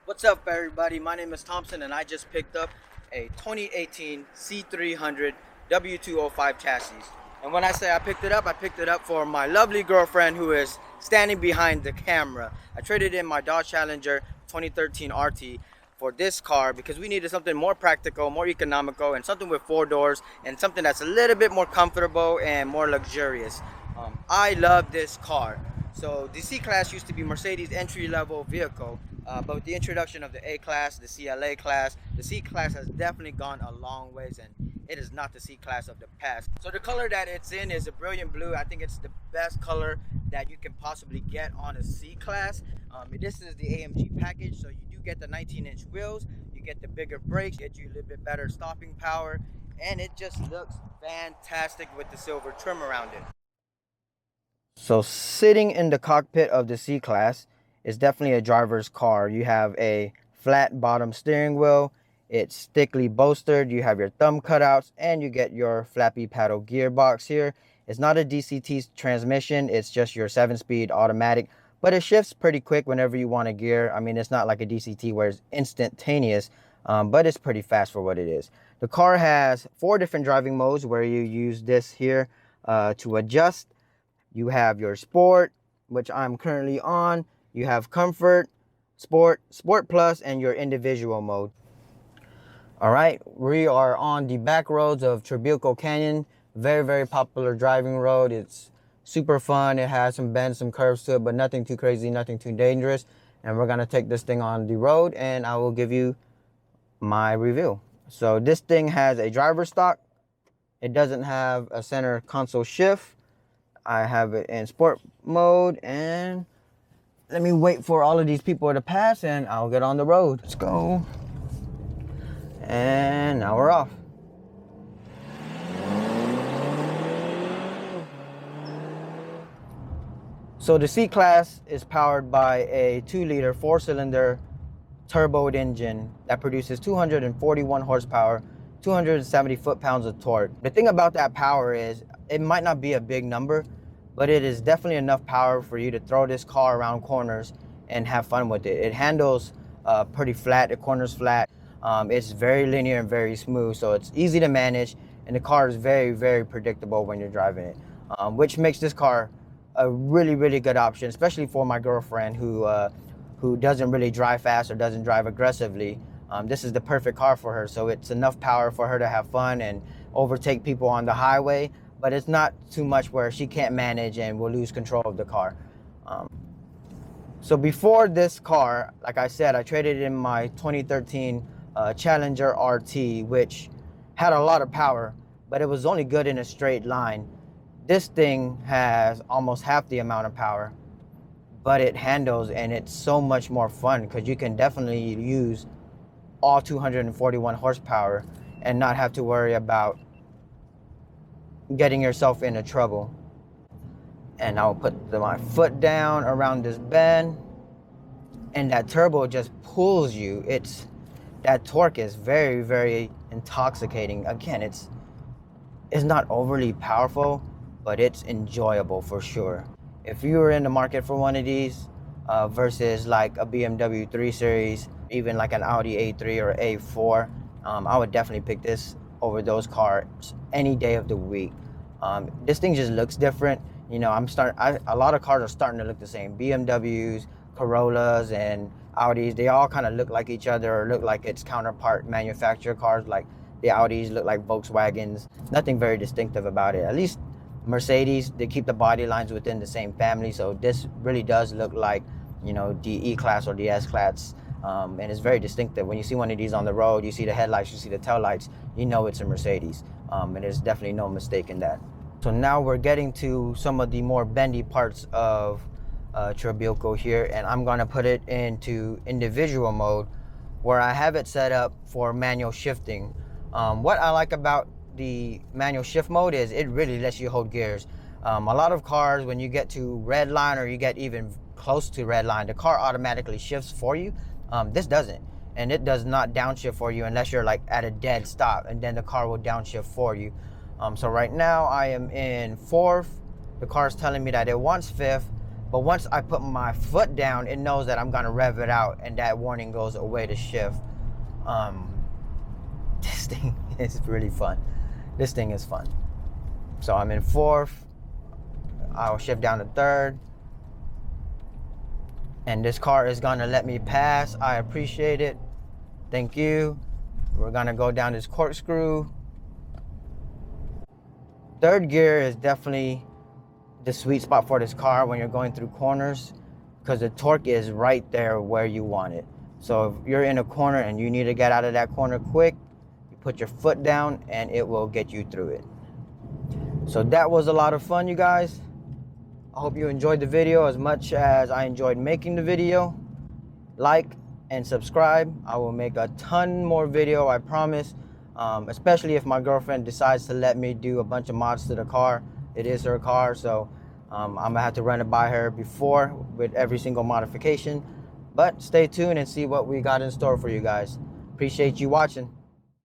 What's up, everybody? My name is Thompson, and I just picked up a 2018 C300 W205 chassis. And when I say I picked it up for my lovely girlfriend who is standing behind the camera. I traded in my Dodge Challenger 2013 RT for this car because we needed something more practical, more economical, and something with four doors, and something that's a little bit more comfortable and more luxurious. I love this car. So the C-Class used to be Mercedes entry-level vehicle, but with the introduction of the A-Class, the CLA class, the C-Class has definitely gone a long ways, and it is not the C-Class of the past. So the color that it's in is a brilliant blue. I think it's the best color that you can possibly get on a C-Class. This is the AMG package, so you do get the 19-inch wheels, you get the bigger brakes, get you a little bit better stopping power, and it just looks fantastic with the silver trim around it. So sitting in the cockpit of the C-Class is definitely a driver's car. You have a flat bottom steering wheel. It's thickly bolstered. You have your thumb cutouts, and you get your flappy paddle gearbox here. It's not a DCT transmission. It's just your 7-speed automatic, but it shifts pretty quick whenever you want to gear. I mean, it's not like a DCT where it's instantaneous, but it's pretty fast for what it is. The car has 4 different driving modes where you use this here to adjust. You have your Sport, which I'm currently on. You have Comfort, Sport, Sport Plus, and your individual mode. All right, we are on the back roads of Trabuco Canyon. Very, very popular driving road. It's super fun. It has some bends, some curves to it, but nothing too crazy, nothing too dangerous. And we're gonna take this thing on the road, and I will give you my review. So this thing has a driver stock. It doesn't have a center console shift. I have it in sport mode, and let me wait for all of these people to pass and I'll get on the road. Let's go. And now we're off. So the C-Class is powered by a 2-liter 4-cylinder turboed engine that produces 241 horsepower, 270 foot-pounds of torque. The thing about that power is it might not be a big number, but it is definitely enough power for you to throw this car around corners and have fun with it. It handles pretty flat, the corner's flat. It's very linear and very smooth, so it's easy to manage, and the car is very, very predictable when you're driving it, which makes this car a really, really good option, especially for my girlfriend who doesn't really drive fast or doesn't drive aggressively. This is the perfect car for her, so it's enough power for her to have fun and overtake people on the highway, but it's not too much where she can't manage and will lose control of the car. So before this car, like I said, I traded in my 2013 Challenger RT, which had a lot of power, but it was only good in a straight line. This thing has almost half the amount of power, but it handles, and it's so much more fun because you can definitely use all 241 horsepower and not have to worry about getting yourself into trouble. And I'll put my foot down around this bend, and that turbo just pulls you. That torque is very, very intoxicating. Again, it's not overly powerful, but it's enjoyable for sure. If you were in the market for one of these versus like a BMW 3 Series, even like an Audi A3 or A4, I would definitely pick this over those cars any day of the week. This thing just looks different. You know, a lot of cars are starting to look the same. BMWs, Corollas, and Audis, they all kind of look like each other or look like its counterpart manufacturer cars. Like the Audis look like Volkswagens. Nothing very distinctive about it. At least Mercedes, they keep the body lines within the same family, so this really does look like, you know, the E-Class or the S-Class, and it's very distinctive. When you see one of these on the road, you see the headlights, you see the taillights, you know it's a Mercedes, and there's definitely no mistake in that. So now we're getting to some of the more bendy parts of Trabuco here, and I'm going to put it into individual mode where I have it set up for manual shifting. What I like about the manual shift mode is it really lets you hold gears. A lot of cars, when you get to red line or you get even close to red line, the car automatically shifts for you. This doesn't, and it does not downshift for you unless you're like at a dead stop, and then the car will downshift for you. So right now I am in fourth. The car is telling me that it wants fifth, But once I put my foot down, it knows that I'm gonna rev it out, and that warning goes away to shift. This thing is really fun. This thing is fun. So I'm in fourth. I'll shift down to third. And this car is gonna let me pass. I appreciate it. Thank you. We're gonna go down this corkscrew. Third gear is definitely the sweet spot for this car when you're going through corners, because the torque is right there where you want it. So if you're in a corner and you need to get out of that corner quick, you put your foot down and it will get you through it. So that was a lot of fun, you guys. I hope you enjoyed the video as much as I enjoyed making the video. Like and subscribe. I will make a ton more video, I promise. Especially if my girlfriend decides to let me do a bunch of mods to the car. It is her car, so I'm gonna have to run it by her before with every single modification. But stay tuned and see what we got in store for you guys. Appreciate you watching.